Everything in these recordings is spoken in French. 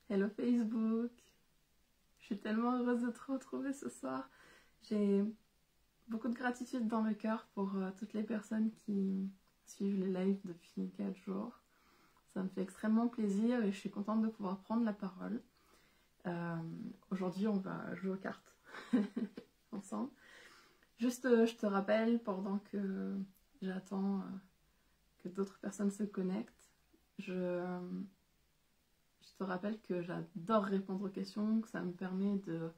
Hello Facebook. Je suis tellement heureuse de te retrouver ce soir. J'ai beaucoup de gratitude dans le cœur pour toutes les personnes qui suivent les lives depuis 4 jours. Ça me fait extrêmement plaisir et je suis contente de pouvoir prendre la parole. Aujourd'hui, on va jouer aux cartes ensemble. Juste, je te rappelle, pendant que j'attends que d'autres personnes se connectent, je te rappelle que j'adore répondre aux questions, que ça me permet de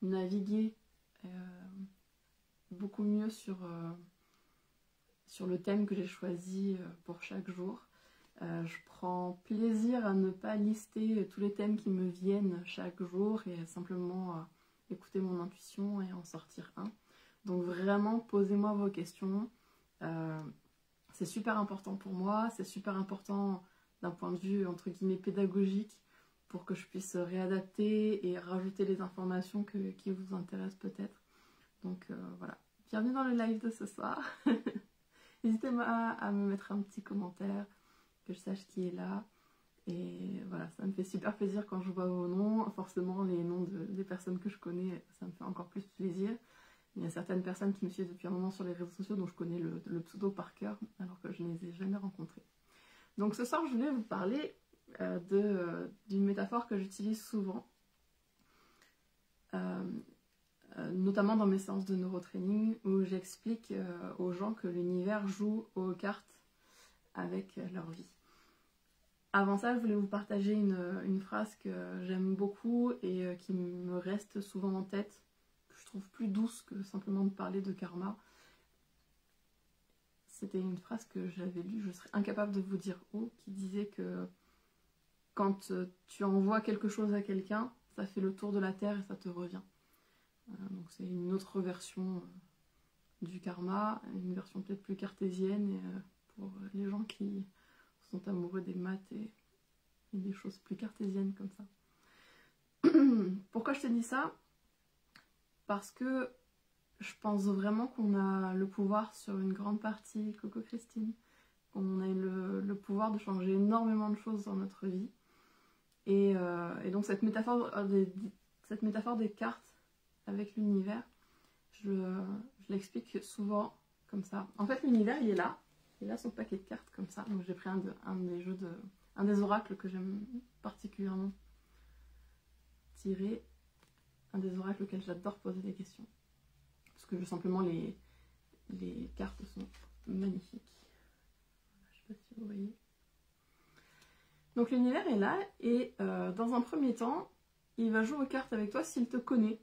naviguer beaucoup mieux sur le thème que j'ai choisi pour chaque jour. Je prends plaisir à ne pas lister tous les thèmes qui me viennent chaque jour et simplement écouter mon intuition et en sortir un. Donc vraiment, posez-moi vos questions. C'est super important pour moi, c'est super important d'un point de vue entre guillemets pédagogique pour que je puisse réadapter et rajouter les informations qui vous intéressent peut-être. Donc voilà, bienvenue dans le live de ce soir. N'hésitez pas à me mettre un petit commentaire, que je sache qui est là. Et voilà, ça me fait super plaisir quand je vois vos noms. Forcément, les noms des personnes que je connais, ça me fait encore plus plaisir. Il y a certaines personnes qui me suivent depuis un moment sur les réseaux sociaux dont je connais le pseudo par cœur, alors que je ne les ai jamais rencontrés. Donc ce soir, je voulais vous parler d'une métaphore que j'utilise souvent, notamment dans mes séances de neurotraining, où j'explique aux gens que l'univers joue aux cartes avec leur vie. Avant ça, je voulais vous partager une phrase que j'aime beaucoup et qui me reste souvent en tête, que je trouve plus douce que simplement de parler de karma. C'était une phrase que j'avais lue, je serais incapable de vous dire où, qui disait que quand tu envoies quelque chose à quelqu'un, ça fait le tour de la terre et ça te revient. Donc c'est une autre version du karma, une version peut-être plus cartésienne pour les gens qui sont amoureux des maths et des choses plus cartésiennes comme ça. Pourquoi je te dis ça? Parce que je pense vraiment qu'on a le pouvoir sur une grande partie, Coco Christine, on a le pouvoir de changer énormément de choses dans notre vie. Et donc cette métaphore des cartes avec l'univers, je l'explique souvent comme ça. En fait, l'univers, il est là son paquet de cartes comme ça. Donc j'ai pris un des oracles que j'aime particulièrement tirer, un des oracles auxquels j'adore poser des questions. Parce que simplement les cartes sont magnifiques. Je sais pas si vous voyez. Donc l'univers est là et dans un premier temps, il va jouer aux cartes avec toi s'il te connaît.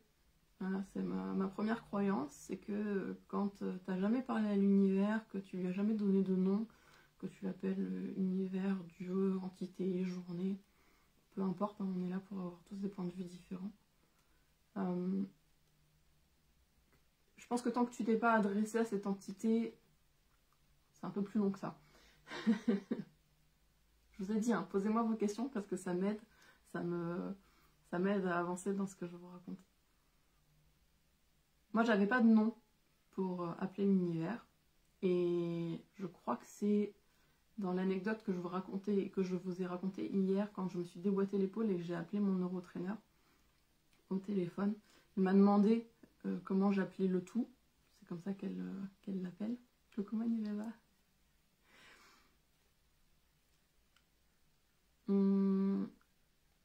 Voilà, c'est ma première croyance, c'est que quand tu n'as jamais parlé à l'univers, que tu lui as jamais donné de nom, que tu l'appelles univers, Dieu, entité, journée, peu importe, hein, on est là pour avoir tous des points de vue différents. Je pense que tant que tu t'es pas adressé à cette entité, c'est un peu plus long que ça. Je vous ai dit, hein, posez-moi vos questions parce que ça m'aide, ça m'aide à avancer dans ce que je vais vous raconter. Moi, j'avais pas de nom pour appeler l'univers et je crois que c'est dans l'anecdote que je vous ai racontée hier quand je me suis déboîté l'épaule et que j'ai appelé mon neurotrainer au téléphone. Il m'a demandé comment j'appelais le tout, c'est comme ça qu'elle l'appelle. Comment il va?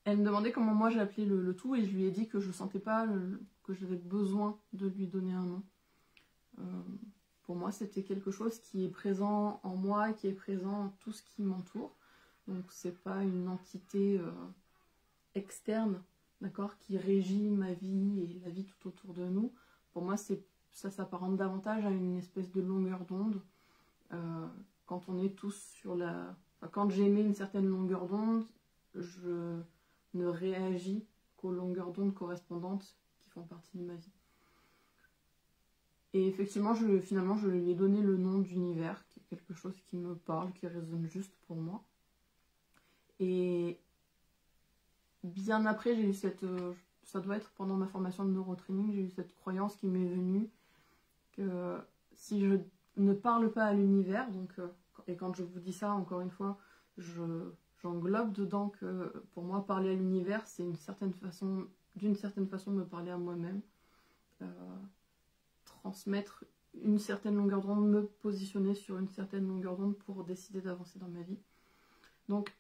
Elle me demandait comment moi j'appelais le tout et je lui ai dit que je sentais pas que j'avais besoin de lui donner un nom. Pour moi c'était quelque chose qui est présent en moi, qui est présent en tout ce qui m'entoure. Donc c'est pas une entité externe, d'accord, qui régit ma vie et la vie tout autour de nous. Pour moi ça s'apparente davantage à une espèce de longueur d'onde. Quand on est tous sur la... Enfin, quand j'émets une certaine longueur d'onde, je ne réagis qu'aux longueurs d'onde correspondantes qui font partie de ma vie. Et effectivement, finalement, je lui ai donné le nom d'univers, qui est quelque chose qui me parle, qui résonne juste pour moi. Et bien après, j'ai eu ça doit être pendant ma formation de neurotraining, j'ai eu cette croyance qui m'est venue que si je ne parle pas à l'univers, donc et quand je vous dis ça, encore une fois, je j'englobe dedans que pour moi parler à l'univers c'est d'une certaine façon me parler à moi-même, transmettre une certaine longueur d'onde, me positionner sur une certaine longueur d'onde pour décider d'avancer dans ma vie. Donc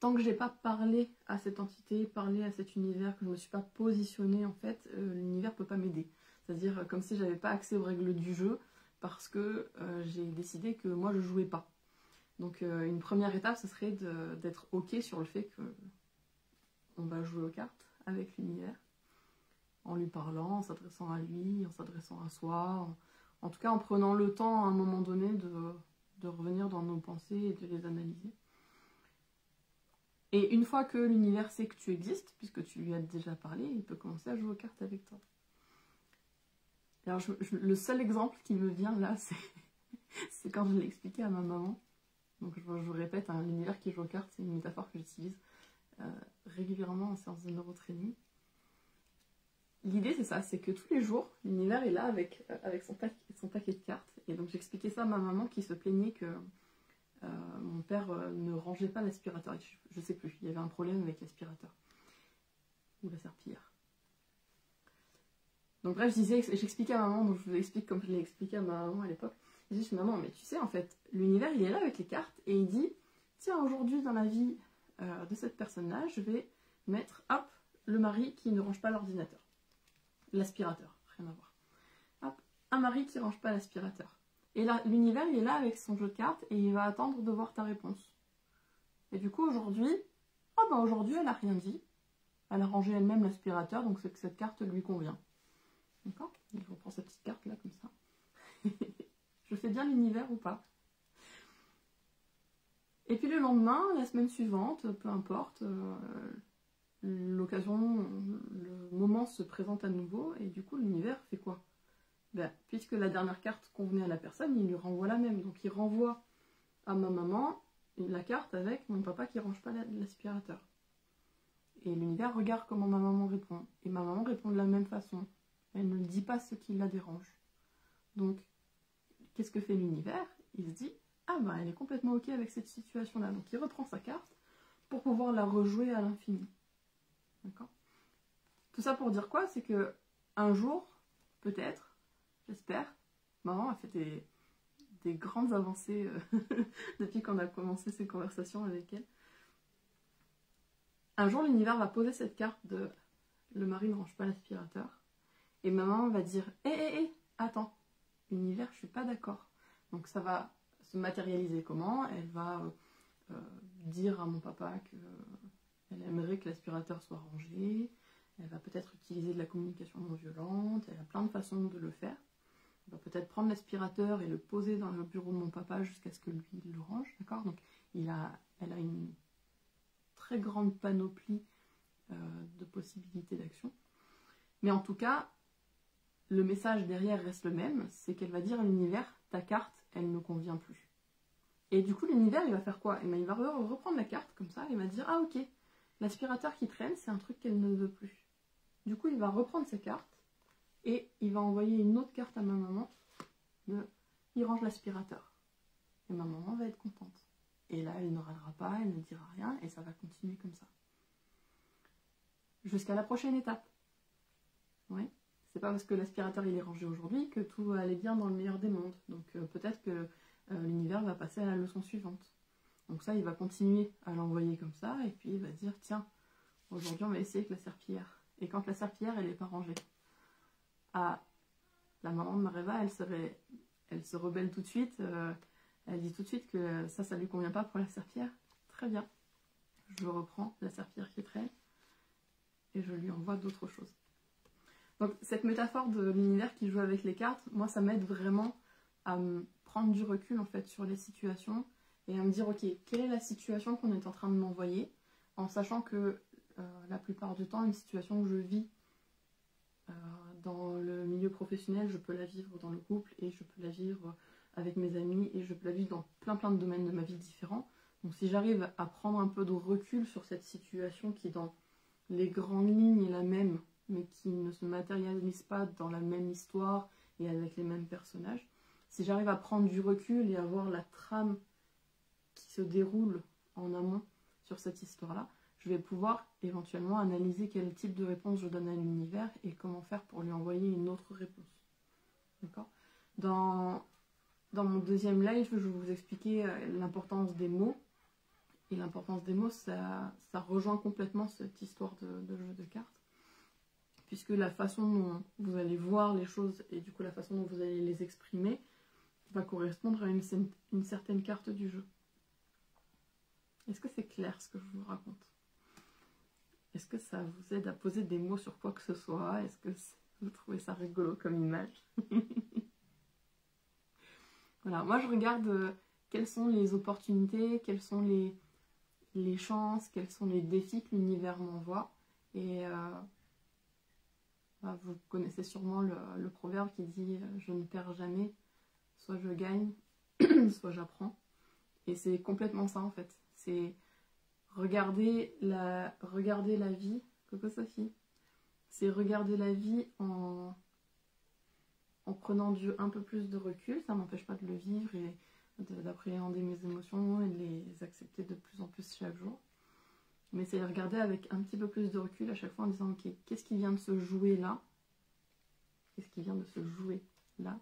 tant que j'ai pas parlé à cette entité, parlé à cet univers, que je me suis pas positionnée en fait, l'univers peut pas m'aider. C'est-à-dire comme si j'avais pas accès aux règles du jeu parce que j'ai décidé que moi je jouais pas. Donc une première étape, ce serait d'être ok sur le fait que on va jouer aux cartes avec l'univers, en lui parlant, en s'adressant à lui, en s'adressant à soi, en tout cas en prenant le temps à un moment donné de revenir dans nos pensées et de les analyser. Et une fois que l'univers sait que tu existes, puisque tu lui as déjà parlé, il peut commencer à jouer aux cartes avec toi. Alors le seul exemple qui me vient là, c'est quand je l'ai expliqué à ma maman. Donc je vous répète, hein, l'univers qui joue aux cartes, c'est une métaphore que j'utilise régulièrement en séance de neurotraining. L'idée c'est ça, c'est que tous les jours, l'univers est là avec son paquet de cartes. Et donc j'expliquais ça à ma maman qui se plaignait que mon père ne rangeait pas l'aspirateur. Je sais plus, il y avait un problème avec l'aspirateur. Ou la serpillière. Donc bref, j'expliquais à maman, donc je vous explique comme je l'ai expliqué à ma maman à l'époque. Je dis, maman, mais tu sais, en fait, l'univers, il est là avec les cartes, et il dit, tiens, aujourd'hui, dans la vie de cette personne-là, je vais mettre, hop, le mari qui ne range pas l'ordinateur. L'aspirateur, rien à voir. Hop, un mari qui ne range pas l'aspirateur. Et là, l'univers, il est là avec son jeu de cartes, et il va attendre de voir ta réponse. Et du coup, aujourd'hui, aujourd'hui, elle n'a rien dit. Elle a rangé elle-même l'aspirateur, donc c'est que cette carte lui convient. D'accord? Je reprends cette petite carte là, comme ça. Je fais bien l'univers ou pas? Et puis le lendemain, la semaine suivante, peu importe, l'occasion, le moment se présente à nouveau, et du coup l'univers fait quoi? Ben, puisque la dernière carte convenait à la personne, il lui renvoie la même. Donc il renvoie à ma maman la carte avec mon papa qui range pas l'aspirateur. Et l'univers regarde comment ma maman répond. Et ma maman répond de la même façon. Elle ne dit pas ce qui la dérange. Donc, qu'est-ce que fait l'univers? Il se dit, ah ben elle est complètement ok avec cette situation-là. Donc il reprend sa carte pour pouvoir la rejouer à l'infini. D'accord? Tout ça pour dire quoi? C'est que un jour, peut-être, j'espère, maman a fait des grandes avancées depuis qu'on a commencé ces conversations avec elle. Un jour, l'univers va poser cette carte de le mari ne range pas l'aspirateur. Et maman va dire attends, l'univers, je suis pas d'accord. Donc ça va se matérialiser comment? Elle va dire à mon papa qu'elle aimerait que l'aspirateur soit rangé. Elle va peut-être utiliser de la communication non violente. Elle a plein de façons de le faire. Elle va peut-être prendre l'aspirateur et le poser dans le bureau de mon papa jusqu'à ce que lui il le range. D'accord? Donc elle a une très grande panoplie de possibilités d'action. Mais en tout cas, le message derrière reste le même, c'est qu'elle va dire à l'univers, ta carte, elle ne convient plus. Et du coup, l'univers, il va faire quoi? Il va reprendre la carte comme ça, et il va dire, ah ok, l'aspirateur qui traîne, c'est un truc qu'elle ne veut plus. Du coup, il va reprendre sa carte, et il va envoyer une autre carte à ma maman, il range l'aspirateur. Et ma maman va être contente. Et là, elle ne râlera pas, elle ne dira rien, et ça va continuer comme ça. Jusqu'à la prochaine étape. Oui. C'est pas parce que l'aspirateur il est rangé aujourd'hui que tout allait bien dans le meilleur des mondes. Donc peut-être que l'univers va passer à la leçon suivante. Donc ça, il va continuer à l'envoyer comme ça, et puis il va dire, tiens, aujourd'hui on va essayer avec la serpillière. Et quand la serpillière, elle n'est pas rangée, la maman de Mareva, elle se rebelle tout de suite, elle dit tout de suite que ça lui convient pas pour la serpillière. Très bien. Je reprends la serpillière qui traîne, et je lui envoie d'autres choses. Donc cette métaphore de l'univers qui joue avec les cartes, moi ça m'aide vraiment à me prendre du recul en fait sur les situations et à me dire ok, quelle est la situation qu'on est en train de m'envoyer, en sachant que la plupart du temps, une situation que je vis dans le milieu professionnel, je peux la vivre dans le couple et je peux la vivre avec mes amis et je peux la vivre dans plein de domaines de ma vie différents. Donc si j'arrive à prendre un peu de recul sur cette situation qui dans les grandes lignes est la même, mais qui ne se matérialise pas dans la même histoire et avec les mêmes personnages, si j'arrive à prendre du recul et à voir la trame qui se déroule en amont sur cette histoire-là, je vais pouvoir éventuellement analyser quel type de réponse je donne à l'univers et comment faire pour lui envoyer une autre réponse. D'accord ? Dans mon deuxième live, je vais vous expliquer l'importance des mots. Et l'importance des mots, ça rejoint complètement cette histoire de jeu de cartes. Puisque la façon dont vous allez voir les choses et du coup la façon dont vous allez les exprimer va correspondre à une certaine carte du jeu. Est-ce que c'est clair ce que je vous raconte? Est-ce que ça vous aide à poser des mots sur quoi que ce soit? Est-ce que vous trouvez ça rigolo comme image? Voilà, moi je regarde quelles sont les opportunités, quelles sont les chances, quels sont les défis que l'univers m'envoie. Et vous connaissez sûrement le proverbe qui dit « je ne perds jamais, soit je gagne, soit j'apprends ». Et c'est complètement ça en fait. C'est regarder la vie, coucou Sophie, c'est regarder la vie en prenant un peu plus de recul. Ça m'empêche pas de le vivre et d'appréhender mes émotions et de les accepter de plus en plus chaque jour. Mais c'est regarder avec un petit peu plus de recul à chaque fois en disant ok, qu'est-ce qui vient de se jouer là? Qu'est-ce qui vient de se jouer là?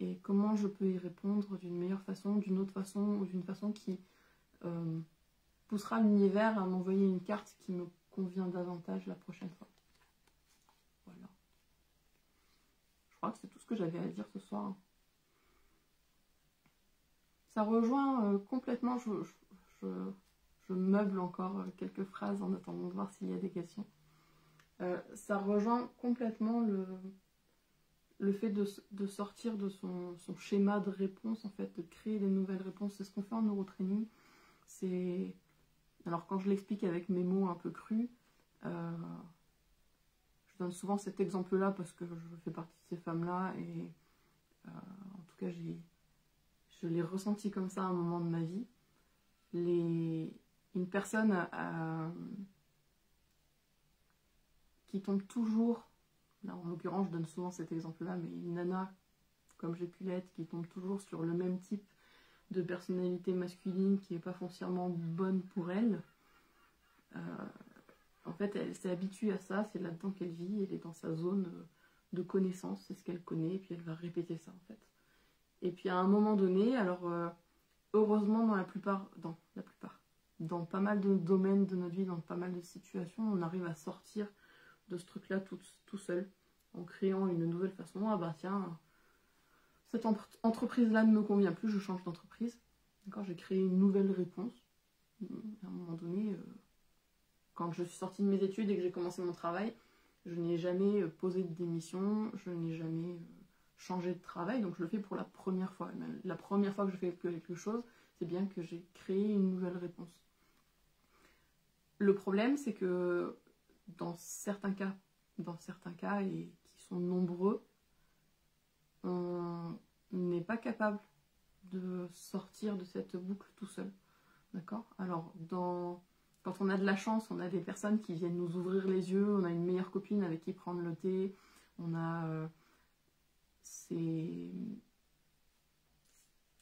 Et comment je peux y répondre d'une meilleure façon, d'une autre façon, ou d'une façon qui poussera l'univers à m'envoyer une carte qui me convient davantage la prochaine fois. Voilà. Je crois que c'est tout ce que j'avais à dire ce soir. Ça rejoint complètement, je meuble encore quelques phrases en attendant de voir s'il y a des questions. Ça rejoint complètement le fait de sortir de son schéma de réponse, en fait, de créer des nouvelles réponses. C'est ce qu'on fait en neurotraining. Alors quand je l'explique avec mes mots un peu crus, je donne souvent cet exemple-là parce que je fais partie de ces femmes-là et en tout cas je l'ai ressenti comme ça à un moment de ma vie. Une personne qui tombe toujours, là en l'occurrence je donne souvent cet exemple-là, mais une nana comme j'ai pu l'être, qui tombe toujours sur le même type de personnalité masculine qui n'est pas foncièrement bonne pour elle, en fait elle s'est habituée à ça, c'est là-dedans qu'elle vit, elle est dans sa zone de connaissance, c'est ce qu'elle connaît, et puis elle va répéter ça en fait. Et puis à un moment donné, alors heureusement dans pas mal de domaines de notre vie, dans pas mal de situations, on arrive à sortir de ce truc-là tout seul, en créant une nouvelle façon. Ah bah tiens, cette entreprise-là ne me convient plus, je change d'entreprise. D'accord, j'ai créé une nouvelle réponse. À un moment donné, quand je suis sortie de mes études et que j'ai commencé mon travail, je n'ai jamais posé de démission, je n'ai jamais changé de travail, donc je le fais pour la première fois. La première fois que je fais quelque chose, c'est bien que j'ai créé une nouvelle réponse. Le problème, c'est que dans certains cas, et qui sont nombreux, on n'est pas capable de sortir de cette boucle tout seul. D'accord? Alors, quand on a de la chance, on a des personnes qui viennent nous ouvrir les yeux, on a une meilleure copine avec qui prendre le thé, on a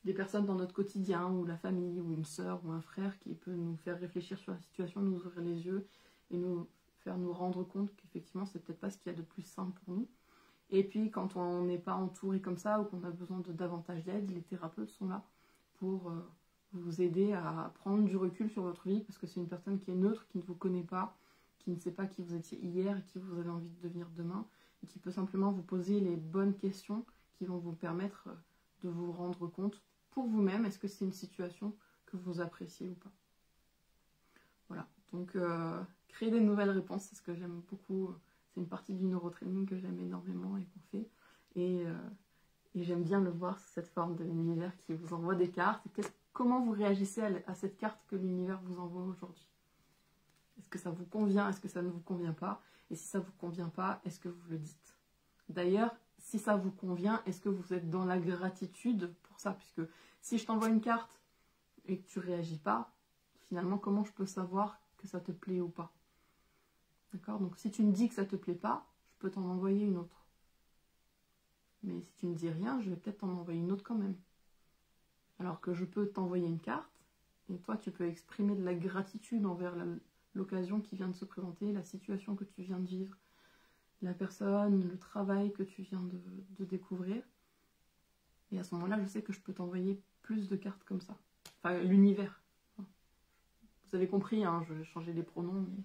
des personnes dans notre quotidien, ou la famille, ou une sœur, ou un frère qui peut nous faire réfléchir sur la situation, nous ouvrir les yeux et nous faire nous rendre compte qu'effectivement c'est peut-être pas ce qu'il y a de plus simple pour nous. Et puis quand on n'est pas entouré comme ça ou qu'on a besoin de davantage d'aide, les thérapeutes sont là pour vous aider à prendre du recul sur votre vie, parce que c'est une personne qui est neutre, qui ne vous connaît pas, qui ne sait pas qui vous étiez hier et qui vous avez envie de devenir demain, et qui peut simplement vous poser les bonnes questions qui vont vous permettre de vous rendre compte pour vous-même, est-ce que c'est une situation que vous appréciez ou pas. Voilà, donc créer des nouvelles réponses, c'est ce que j'aime beaucoup, c'est une partie du neurotraining que j'aime énormément et qu'on fait, et j'aime bien le voir sous cette forme de l'univers qui vous envoie des cartes. Comment vous réagissez à cette carte que l'univers vous envoie aujourd'hui? Est-ce que ça vous convient? Est-ce que ça ne vous convient pas? Et si ça ne vous convient pas, est-ce que vous le dites? D'ailleurs, si ça vous convient, est-ce que vous êtes dans la gratitude pour ça? Puisque si je t'envoie une carte et que tu ne réagis pas, finalement, comment je peux savoir que ça te plaît ou pas? D'accord? Donc si tu me dis que ça ne te plaît pas, je peux t'en envoyer une autre. Mais si tu ne dis rien, je vais peut-être t'en envoyer une autre quand même. Alors que je peux t'envoyer une carte Et toi, tu peux exprimer de la gratitude envers l'occasion qui vient de se présenter, la situation que tu viens de vivre, la personne, le travail que tu viens de découvrir. Et à ce moment-là, je sais que je peux t'envoyer plus de cartes comme ça. Enfin, l'univers. Vous avez compris, hein, je vais changer les pronoms, mais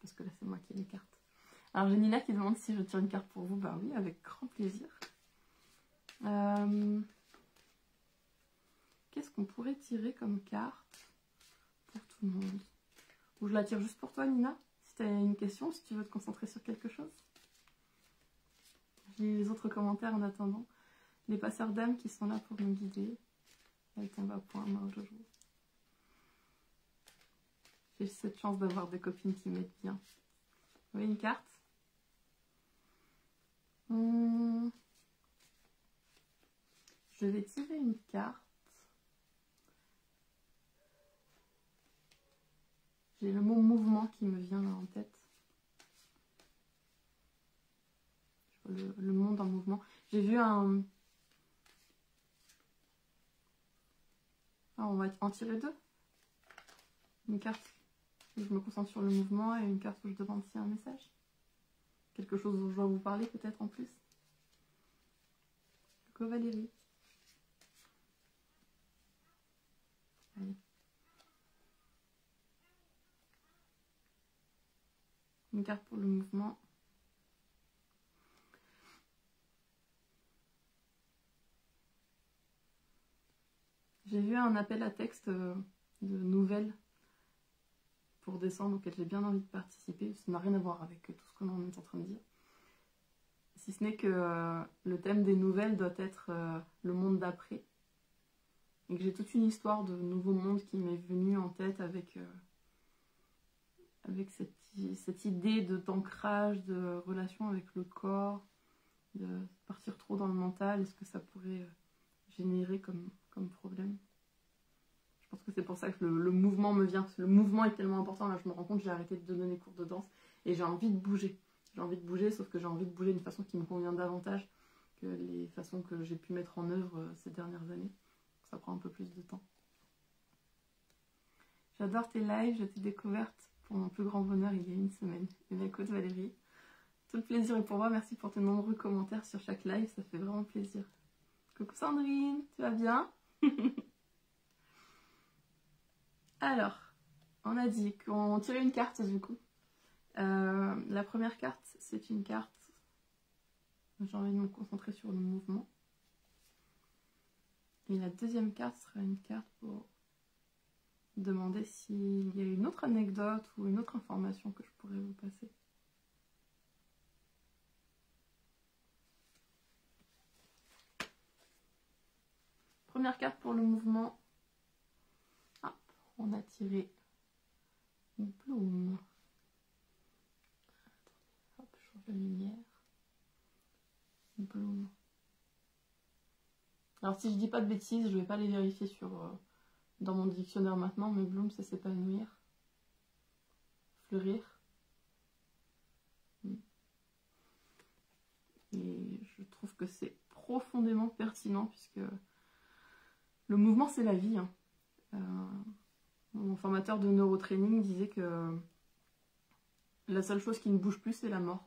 parce que là, c'est moi qui ai les cartes. Alors, j'ai Nina qui demande si je tire une carte pour vous. Bah oui, avec grand plaisir. Qu'est-ce qu'on pourrait tirer comme carte pour tout le monde? Ou je la tire juste pour toi, Nina, si tu as une question, si tu veux te concentrer sur quelque chose. J'ai les autres commentaires en attendant. Les passeurs d'âme qui sont là pour nous guider. Elle tombe à point, moi, Jojo. J'ai cette chance d'avoir des copines qui m'aident bien. Vous voyez une carte? Je vais tirer une carte. J'ai le mot mouvement qui me vient là en tête. Le monde en mouvement. J'ai vu un... Ah, on va en tirer deux. Une carte où je me concentre sur le mouvement et une carte où je demande s'il y a un message. Quelque chose dont je dois vous parler peut-être en plus. Coucou Valérie. Allez. Une carte pour le mouvement. J'ai vu un appel à texte de nouvelles pour décembre auquel j'ai bien envie de participer. Ça n'a rien à voir avec tout ce qu'on est en train de dire. Si ce n'est que le thème des nouvelles doit être le monde d'après. Et que j'ai toute une histoire de nouveau monde qui m'est venue en tête avec cette idée d'ancrage, de relation avec le corps, de partir trop dans le mental. Est-ce que ça pourrait générer comme problème? Je pense que c'est pour ça que le mouvement me vient, parce que le mouvement est tellement important. Là, je me rends compte que j'ai arrêté de donner cours de danse et j'ai envie de bouger. J'ai envie de bouger, sauf que j'ai envie de bouger d'une façon qui me convient davantage que les façons que j'ai pu mettre en œuvre ces dernières années. Ça prend un peu plus de temps. J'adore tes lives, je t'ai découverte pour mon plus grand bonheur il y a une semaine. Et bien écoute Valérie, tout le plaisir est pour moi. Merci pour tes nombreux commentaires sur chaque live, ça fait vraiment plaisir. Coucou Sandrine, tu vas bien? Alors, on a dit qu'on tirait une carte du coup. La première carte, c'est une carte. J'ai envie de me concentrer sur le mouvement. Et la deuxième carte sera une carte pour demander s'il y a une autre anecdote ou une autre information que je pourrais vous passer. Première carte pour le mouvement. Ah, on a tiré une plume. Hop, je change la lumière. Une plume. Alors si je dis pas de bêtises, je vais pas les vérifier dans mon dictionnaire maintenant, mais bloom c'est s'épanouir, fleurir. Et je trouve que c'est profondément pertinent puisque le mouvement c'est la vie. Mon formateur de neurotraining disait que la seule chose qui ne bouge plus c'est la mort.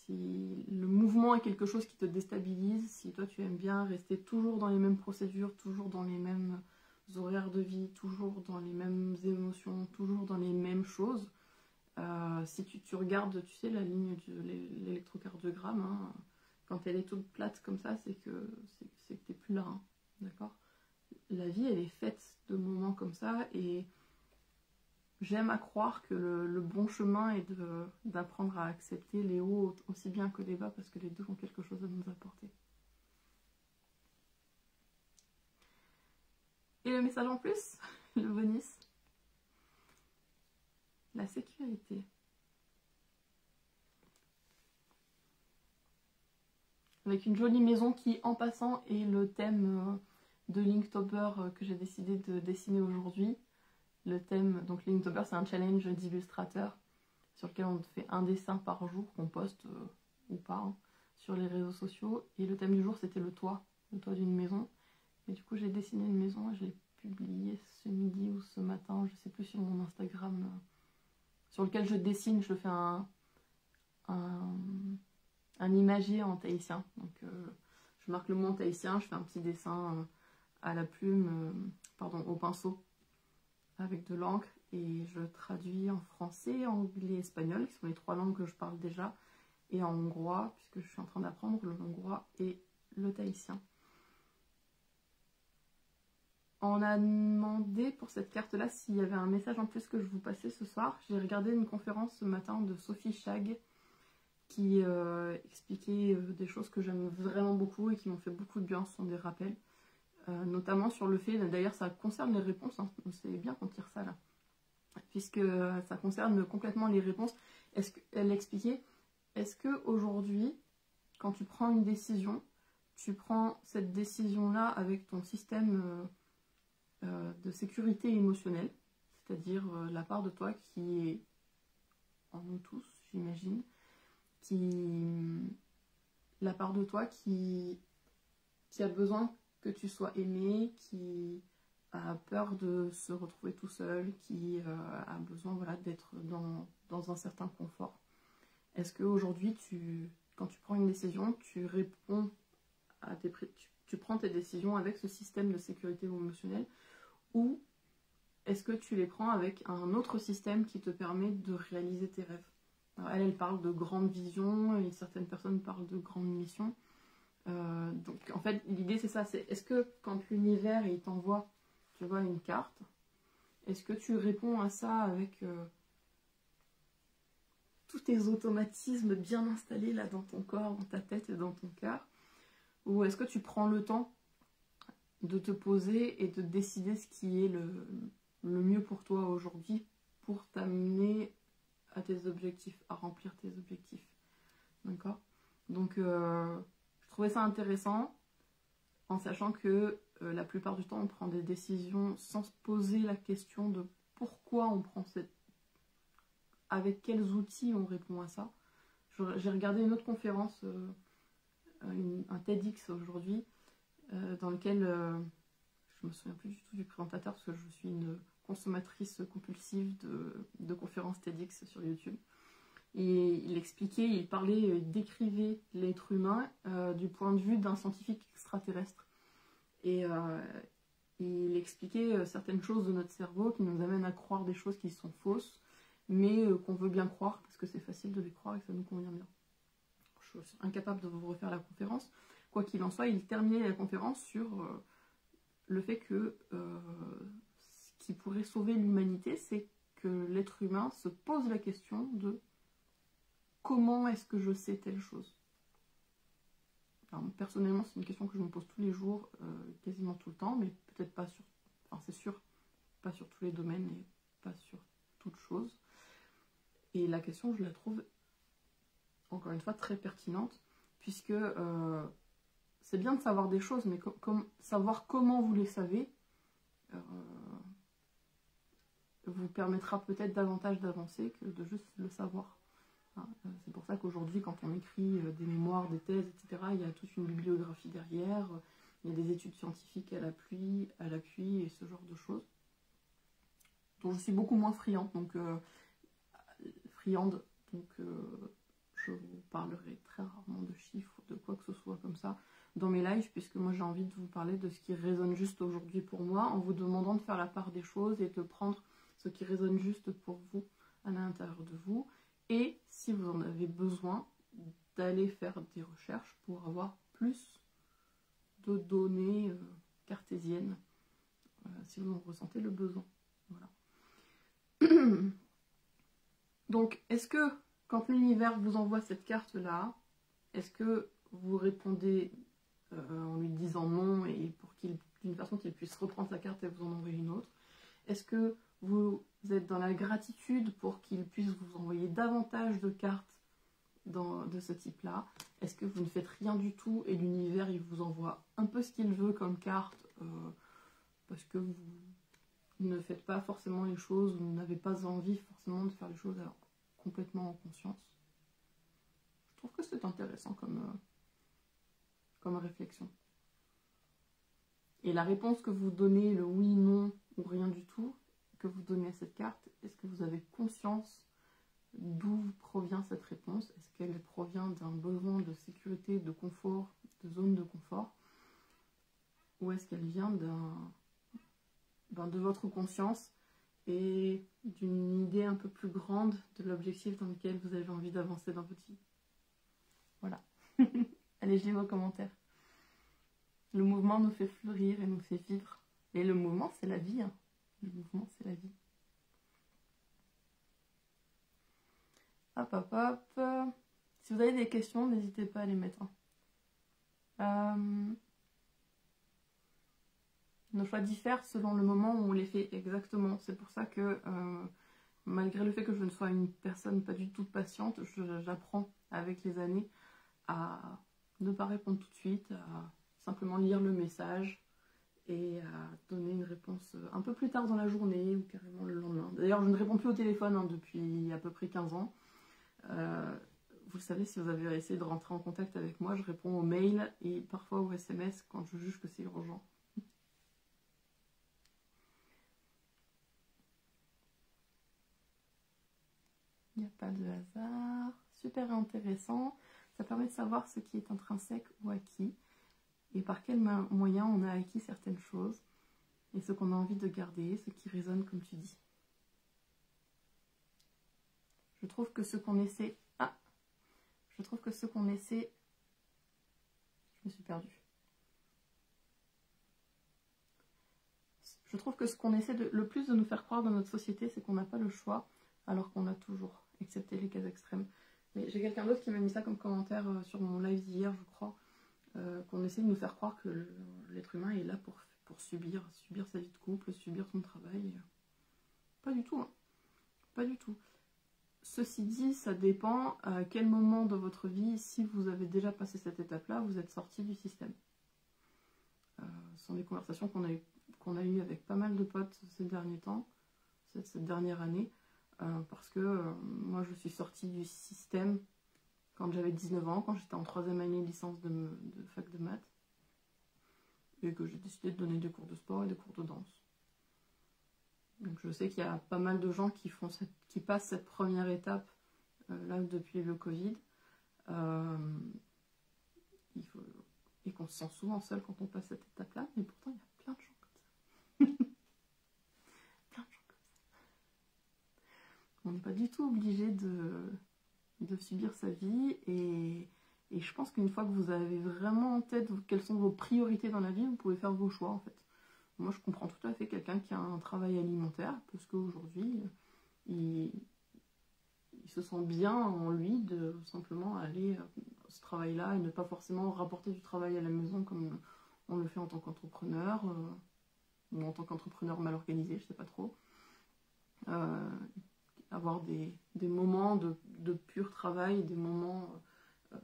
Si le mouvement est quelque chose qui te déstabilise, si toi tu aimes bien rester toujours dans les mêmes procédures, toujours dans les mêmes horaires de vie, toujours dans les mêmes émotions, toujours dans les mêmes choses, si tu regardes, tu sais, la ligne de l'électrocardiogramme, hein, quand elle est toute plate comme ça, c'est que tu n'es plus là, hein, d'accord? La vie, elle est faite de moments comme ça, et j'aime à croire que le bon chemin est d'apprendre à accepter les hauts aussi bien que les bas, parce que les deux ont quelque chose à nous apporter. Et le message en plus, le bonus, la sécurité. Avec une jolie maison qui, en passant, est le thème de Linktober que j'ai décidé de dessiner aujourd'hui. Le thème, donc Linktober, c'est un challenge d'illustrateurs sur lequel on fait un dessin par jour qu'on poste ou pas hein, sur les réseaux sociaux. Et le thème du jour, c'était le toit d'une maison. Et du coup, j'ai dessiné une maison et je l'ai publiée ce midi ou ce matin, je sais plus, sur mon Instagram, sur lequel je dessine, je fais un imagier en tahitien. Donc, je marque le mot en tahitien, je fais un petit dessin à la plume, pardon, au pinceau, avec de l'encre, et je traduis en français, anglais, espagnol, qui sont les 3 langues que je parle déjà, et en hongrois, puisque je suis en train d'apprendre le hongrois et le tahitien. On a demandé pour cette carte-là s'il y avait un message en plus que je vous passais ce soir. J'ai regardé une conférence ce matin de Sophie Chag qui expliquait des choses que j'aime vraiment beaucoup et qui m'ont fait beaucoup de bien, ce sont des rappels. Notamment sur le fait, d'ailleurs ça concerne les réponses, hein, c'est bien qu'on tire ça là, puisque ça concerne complètement les réponses. Elle expliquait, est-ce que aujourd'hui, quand tu prends une décision, tu prends cette décision-là avec ton système de sécurité émotionnelle, c'est-à-dire la part de toi qui est en nous tous, j'imagine, la part de toi qui a besoin que tu sois aimé, qui a peur de se retrouver tout seul, qui a besoin, voilà, d'être dans un certain confort. Est-ce qu'aujourd'hui, quand tu prends une décision, tu réponds à tu prends tes décisions avec ce système de sécurité émotionnelle, ou est-ce que tu les prends avec un autre système qui te permet de réaliser tes rêves? Alors elle parle de grandes visions, et certaines personnes parlent de grandes missions. Donc en fait l'idée c'est ça, c'est est-ce que quand l'univers il t'envoie, tu vois, une carte, est-ce que tu réponds à ça avec tous tes automatismes bien installés là dans ton corps, dans ta tête et dans ton cœur, ou est-ce que tu prends le temps de te poser et de décider ce qui est le mieux pour toi aujourd'hui pour t'amener à tes objectifs, à remplir tes objectifs, d'accord? Donc je trouvais ça intéressant, en sachant que la plupart du temps on prend des décisions sans se poser la question de pourquoi on prend avec quels outils on répond à ça. J'ai regardé une autre conférence, un TEDx aujourd'hui, dans lequel je me souviens plus du tout du présentateur parce que je suis une consommatrice compulsive de conférences TEDx sur YouTube. Et il expliquait, il décrivait l'être humain du point de vue d'un scientifique extraterrestre. Et il expliquait certaines choses de notre cerveau qui nous amènent à croire des choses qui sont fausses, mais qu'on veut bien croire parce que c'est facile de les croire et que ça nous convient bien. Je suis incapable de vous refaire la conférence. Quoi qu'il en soit, il terminait la conférence sur le fait que ce qui pourrait sauver l'humanité, c'est que l'être humain se pose la question de comment est-ce que je sais telle chose. Alors, personnellement, c'est une question que je me pose tous les jours, quasiment tout le temps, mais peut-être pas sur... Enfin, c'est sûr, pas sur tous les domaines et pas sur toute chose. Et la question, je la trouve, encore une fois, très pertinente, puisque c'est bien de savoir des choses, mais savoir comment vous les savez vous permettra peut-être davantage d'avancer que de juste le savoir. C'est pour ça qu'aujourd'hui, quand on écrit des mémoires, des thèses, etc., il y a toute une bibliographie derrière, il y a des études scientifiques à l'appui et ce genre de choses, dont je suis beaucoup moins friande, donc je vous parlerai très rarement de chiffres, de quoi que ce soit comme ça, dans mes lives, puisque moi j'ai envie de vous parler de ce qui résonne juste aujourd'hui pour moi, en vous demandant de faire la part des choses et de prendre ce qui résonne juste pour vous à l'intérieur de vous. Et si vous en avez besoin, d'aller faire des recherches pour avoir plus de données cartésiennes, si vous en ressentez le besoin. Voilà. Donc, est-ce que, quand l'univers vous envoie cette carte-là, est-ce que vous répondez en lui disant non, et d'une façon qu'il puisse reprendre sa carte et vous en envoyer une autre? Est-ce que vous êtes dans la gratitude pour qu'il puisse vous envoyer davantage de cartes de ce type-là? Est-ce que vous ne faites rien du tout et l'univers il vous envoie un peu ce qu'il veut comme carte parce que vous ne faites pas forcément les choses, vous n'avez pas envie forcément de faire les choses complètement en conscience? Je trouve que c'est intéressant comme réflexion. Et la réponse que vous donnez, le oui, non ou rien du tout, que vous donnez à cette carte, est-ce que vous avez conscience d'où provient cette réponse? Est-ce qu'elle provient d'un besoin de sécurité, de confort, de zone de confort? Ou est-ce qu'elle vient de votre conscience et d'une idée un peu plus grande de l'objectif dans lequel vous avez envie d'avancer dans votre vie? Voilà. Allez, je lis vos commentaires. Le mouvement nous fait fleurir et nous fait vivre. Et le mouvement, c'est la vie. Hein. Le mouvement, c'est la vie. Hop, hop, hop. Si vous avez des questions, n'hésitez pas à les mettre. Nos choix diffèrent selon le moment où on les fait exactement. C'est pour ça que, malgré le fait que je ne sois une personne pas du tout patiente, j'apprends avec les années à ne pas répondre tout de suite, à simplement lire le message et à donner une réponse un peu plus tard dans la journée ou carrément le lendemain. D'ailleurs, je ne réponds plus au téléphone depuis à peu près 15 ans. Vous le savez, si vous avez essayé de rentrer en contact avec moi, je réponds aux mails et parfois aux SMS quand je juge que c'est urgent. Il n'y a pas de hasard. Super intéressant. Ça permet de savoir ce qui est intrinsèque ou acquis et par quel moyen on a acquis certaines choses et ce qu'on a envie de garder, ce qui résonne comme tu dis. Je trouve que ce qu'on essaie... Ah, je trouve que ce qu'on essaie... Je me suis perdue. Je trouve que ce qu'on essaie le plus de nous faire croire dans notre société, c'est qu'on n'a pas le choix, alors qu'on a toujours, excepté les cas extrêmes. Mais j'ai quelqu'un d'autre qui m'a mis ça comme commentaire sur mon live d'hier, je crois, qu'on essaie de nous faire croire que l'être humain est là pour subir sa vie de couple, subir son travail. Pas du tout, hein. Pas du tout. Ceci dit, ça dépend à quel moment de votre vie, si vous avez déjà passé cette étape-là, vous êtes sorti du système. Ce sont des conversations qu'on a eues avec pas mal de potes ces derniers temps, cette dernière année, parce que moi je suis sortie du système quand j'avais 19 ans, quand j'étais en 3e année de licence de fac de maths, et que j'ai décidé de donner des cours de sport et des cours de danse. Donc je sais qu'il y a pas mal de gens qui passent cette première étape là depuis le Covid, et qu'on se sent souvent seul quand on passe cette étape-là, mais pourtant il y a plein de gens comme ça. Plein de gens comme ça. On n'est pas du tout obligé de subir sa vie, et je pense qu'une fois que vous avez vraiment en tête quelles sont vos priorités dans la vie, vous pouvez faire vos choix en fait. Moi, je comprends tout à fait quelqu'un qui a un travail alimentaire, parce qu'aujourd'hui, il se sent bien en lui de simplement aller à ce travail-là et ne pas forcément rapporter du travail à la maison comme on le fait en tant qu'entrepreneur, ou en tant qu'entrepreneur mal organisé, je sais pas trop. Avoir des moments de pur travail, des moments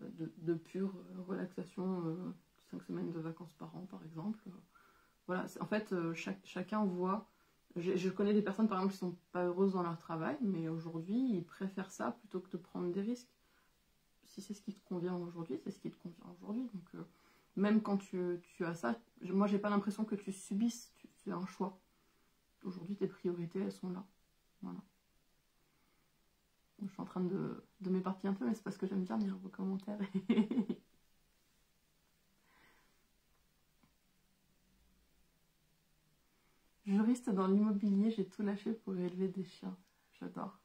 de pure relaxation, 5 semaines de vacances par an par exemple. Voilà, en fait, chacun voit. Je connais des personnes, par exemple, qui ne sont pas heureuses dans leur travail, mais aujourd'hui, ils préfèrent ça plutôt que de prendre des risques. Si c'est ce qui te convient aujourd'hui, c'est ce qui te convient aujourd'hui. Donc, même quand tu as ça, moi, j'ai pas l'impression que tu subisses, tu as un choix. Aujourd'hui, tes priorités, elles sont là. Voilà. Je suis en train de m'éparpiller un peu, mais c'est parce que j'aime bien lire vos commentaires. Juriste dans l'immobilier, j'ai tout lâché pour élever des chiens. J'adore.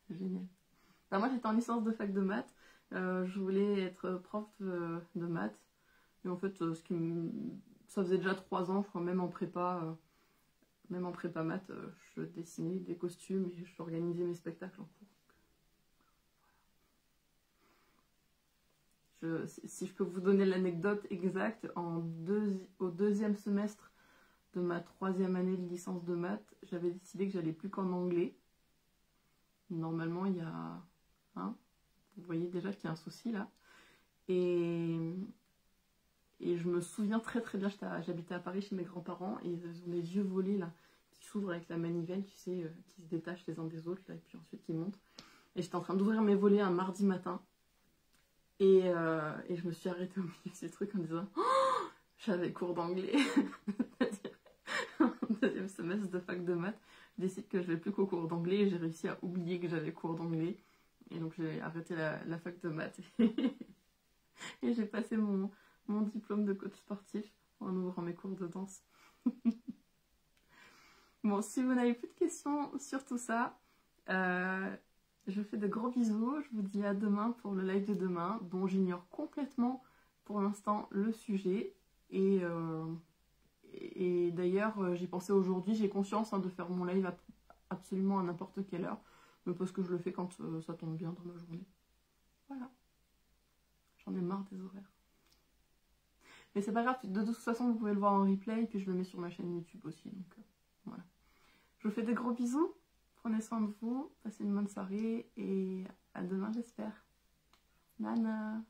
C'est génial. Enfin, moi, j'étais en licence de fac de maths. Je voulais être prof de maths. Et en fait, ça faisait déjà 3 ans, je crois, même en prépa maths, je dessinais des costumes et je organisais mes spectacles en cours. Si je peux vous donner l'anecdote exacte, au 2e semestre de ma 3e année de licence de maths, j'avais décidé que j'allais plus qu'en anglais. Normalement, il y a... Hein, vous voyez déjà qu'il y a un souci là. Et je me souviens très très bien, j'habitais à Paris chez mes grands-parents, et ils ont des vieux volets là, qui s'ouvrent avec la manivelle, tu sais, qui se détachent les uns des autres, là, et puis ensuite qui montent. Et j'étais en train d'ouvrir mes volets un mardi matin. Et je me suis arrêtée au milieu de ces trucs en disant... Oh, j'avais cours d'anglais. Mon deuxième semestre de fac de maths, je décide que je vais plus qu'au cours d'anglais et j'ai réussi à oublier que j'avais cours d'anglais. Et donc j'ai arrêté la fac de maths. Et j'ai passé mon diplôme de coach sportif en ouvrant mes cours de danse. Bon, si vous n'avez plus de questions sur tout ça, je vous fais de gros bisous. Je vous dis à demain pour le live de demain, dont j'ignore complètement pour l'instant le sujet. Et d'ailleurs, j'y pensais aujourd'hui, j'ai conscience de faire mon live absolument à n'importe quelle heure, mais parce que je le fais quand ça tombe bien dans ma journée. Voilà. J'en ai marre des horaires. Mais c'est pas grave, de toute façon, vous pouvez le voir en replay, et puis je le mets sur ma chaîne YouTube aussi. Donc voilà. Je vous fais des gros bisous. Prenez soin de vous, passez une bonne soirée, et à demain, j'espère. Nana.